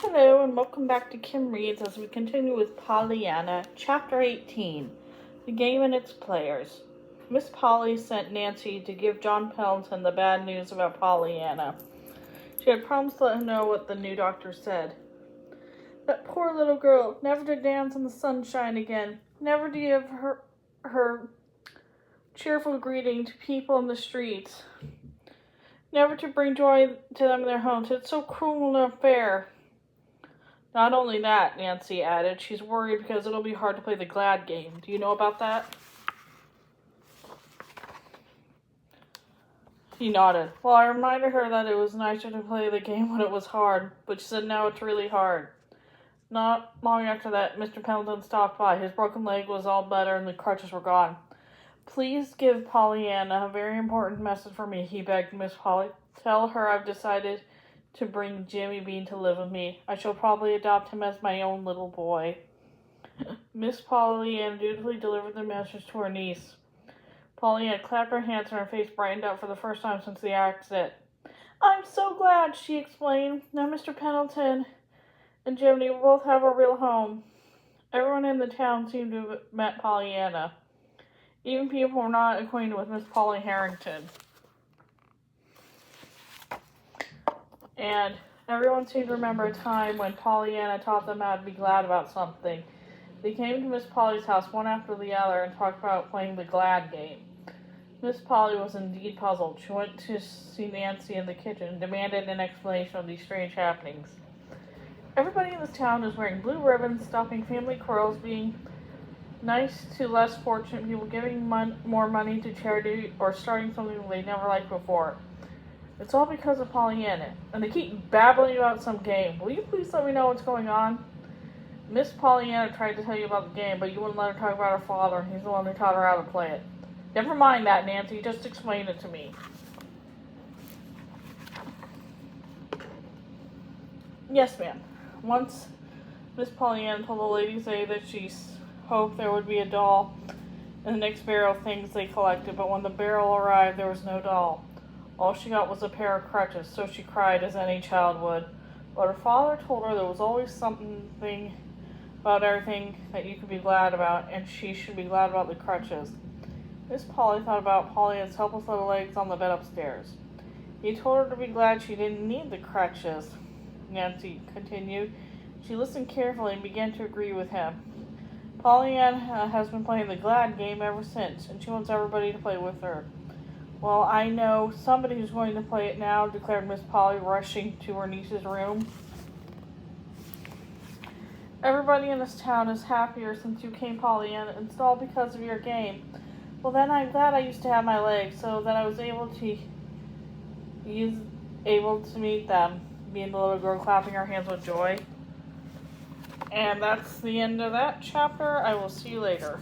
Hello and welcome back to Kim Reads as we continue with Pollyanna, Chapter 18, The Game and Its Players. Miss Polly sent Nancy to give John Pendleton the bad news about Pollyanna. She had promised to let him know what the new doctor said. That poor little girl, never to dance in the sunshine again, never to give her cheerful greeting to people in the streets, never to bring joy to them in their homes. It's so cruel and unfair. Not only that, Nancy added, she's worried because it'll be hard to play the glad game. Do you know about that? He nodded. Well, I reminded her that it was nicer to play the game when it was hard, but she said now it's really hard. Not long after that, Mr. Pendleton stopped by. His broken leg was all better and the crutches were gone. Please give Pollyanna a very important message for me, he begged Miss Polly. Tell her I've decided to bring Jimmy Bean to live with me. I shall probably adopt him as my own little boy. Miss Pollyanna dutifully delivered the message to her niece. Pollyanna clapped her hands and her face brightened up for the first time since the accident. I'm so glad, she explained. Now Mr. Pendleton and Jimmy will both have a real home. Everyone in the town seemed to have met Pollyanna. Even people who were not acquainted with Miss Polly Harrington. And everyone seemed to remember a time when Pollyanna taught them how to be glad about something. They came to Miss Polly's house one after the other and talked about playing the glad game. Miss Polly was indeed puzzled. She went to see Nancy in the kitchen and demanded an explanation of these strange happenings. Everybody in this town is wearing blue ribbons, stopping family quarrels, being nice to less fortunate people, giving more money to charity, or starting something they never liked before. It's all because of Pollyanna, and they keep babbling about some game. Will you please let me know what's going on? Miss Pollyanna tried to tell you about the game, but you wouldn't let her talk about her father. He's the one who taught her how to play it. Never mind that, Nancy. Just explain it to me. Yes, ma'am. Once, Miss Pollyanna told the ladies that she hoped there would be a doll in the next barrel of things they collected, but when the barrel arrived, there was no doll. All she got was a pair of crutches, so she cried as any child would. But her father told her there was always something about everything that you could be glad about, and she should be glad about the crutches. Miss Polly thought about Pollyanna's helpless little legs on the bed upstairs. He told her to be glad she didn't need the crutches, Nancy continued. She listened carefully and began to agree with him. Pollyanna has been playing the glad game ever since, and she wants everybody to play with her. Well, I know somebody who's going to play it now, declared Miss Polly, rushing to her niece's room. Everybody in this town is happier since you came, Pollyanna, and it's all because of your game. Well, then I'm glad I used to have my legs, so that I was able to meet them, being the little girl clapping her hands with joy. And that's the end of that chapter. I will see you later.